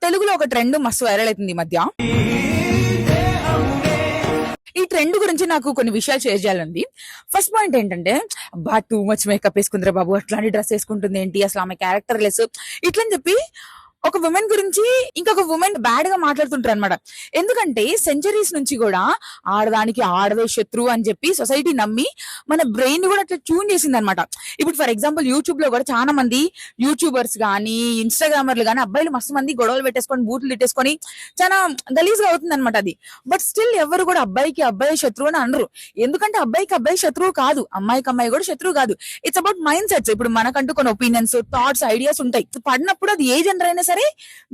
తెలుగులో ఒక ట్రెండ్ మస్తు వైరల్ అవుతుంది ఈ మధ్య. ఈ ట్రెండ్ గురించి నాకు కొన్ని విషయాలు షేర్ చేయాలండి. ఫస్ట్ పాయింట్ ఏంటంటే, టూ మచ్ మేకప్ వేసుకుందిరా బాబు, అట్లాంటి డ్రెస్ వేసుకుంటుంది ఏంటి, అసలు ఆమె క్యారెక్టర్ లెస్ ఇట్లని చెప్పి ఒక ఉమెన్ గురించి ఇంకొక ఉమెన్ బ్యాడ్ గా మాట్లాడుతుంటారు అనమాట. ఎందుకంటే సెంచరీస్ నుంచి కూడా ఆడదానికి ఆడదే శత్రువు అని చెప్పి సొసైటీ నమ్మి మన బ్రెయిన్ కూడా అట్లా ట్యూన్ చేసింది అనమాట. ఇప్పుడు ఫర్ ఎగ్జాంపుల్ యూట్యూబ్ లో కూడా చాలా మంది యూట్యూబర్స్ గానీ ఇన్స్టాగ్రామర్లు గానీ అబ్బాయిలు మస్తు మంది గొడవలు పెట్టేసుకొని బూట్లు తిట్టేసుకొని చాలా గలీజ్ గా అవుతుంది అనమాట అది. బట్ స్టిల్ ఎవరు కూడా అబ్బాయికి అబ్బాయి శత్రువు అని అనరు. ఎందుకంటే అబ్బాయికి అబ్బాయి శత్రువు కాదు, అమ్మాయికి అమ్మాయి కూడా శత్రువు కాదు. It's about mind sets. ఇప్పుడు మనకంటూ కొన్ని ఒపీనియన్స్, థాట్స్, ఐడియాస్ ఉంటాయి. పడినప్పుడు అది ఏ జెండర్ అయినా సరే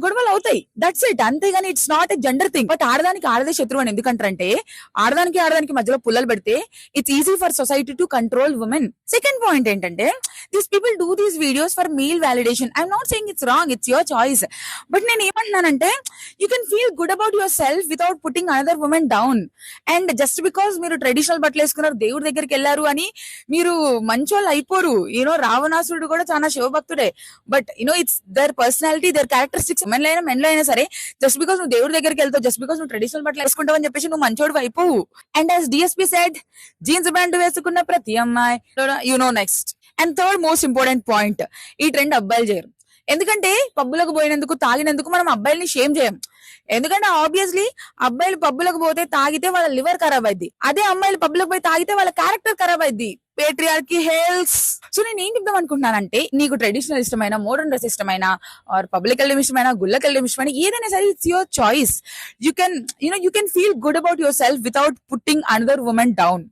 గొడవలు అవుతాయి. దట్స్ ఇట్, అంతేగాని it's not a gender thing. But ఆడదానికి ఆడదే శత్రువు అని ఎందుకంటారంటే, ఆడదానికి మధ్యలో పుల్లలు పెడితే it's easy for society to control women. Second point ఏంటంటే, these people do these videos for male validation. I'm not saying it's wrong, it's your choice. But నేను ఏమంటున్నానంటే, you can feel good about yourself without putting another women down. And just because మీరు traditional బట్టలు వేసుకున్నారు, దేవుడి దగ్గరికి వెళ్ళారు అని మీరు మంచోళ్ళు అయిపోరు. రావణాసురుడు కూడా చాలా శివభక్తుడే. But it's their personality, their characteristics. మెన్లో అయినా మెన్లో అయినా సరే, జస్ట్ బికాస్ నువ్వు దేవుడి దగ్గరికి వెళ్తావు, జస్ట్ బికాస్ నువ్వు ట్రెడిషనల్ బట్టలు వేసుకుంటావు అని చెప్పేసి నువ్వు మంచోడు అయిపోవు. And as DSP said, jeans pant వేసుకున్న ప్రతి అమ్మాయి next. And third most important point, ఈ ట్రెండ్ అబ్బాయిలు చేయరు. ఎందుకంటే పబ్బులకు పోయినందుకు, తాగినందుకు మనం అబ్బాయిల్ని షేమ్ చేయం. ఎందుకంటే ఆబ్వియస్లీ అబ్బాయిలు పబ్బులకు పోతే తాగితే వాళ్ళ లివర్ ఖరాబ్ అయింది, అదే అమ్మాయిలు పబ్బులకు పోయి తాగితే వాళ్ళ క్యారెక్టర్ ఖరాబ్ అయింది. పేట్రియార్కీ హెల్స్. సో నేను ఏం చెప్దాం అనుకుంటున్నానంటే, నీకు ట్రెడిషనల్ ఇష్టమైన, మోడర్న్ డ్రెస్ ఇష్టమైన, ఆర్ పబ్లిక్ వెళ్ళడం ఇష్టమైన, గుళ్ళకి వెళ్ళడం ఇష్టమైన, ఏదైనా సరే it's your choice. You can feel good about yourself without putting another women down.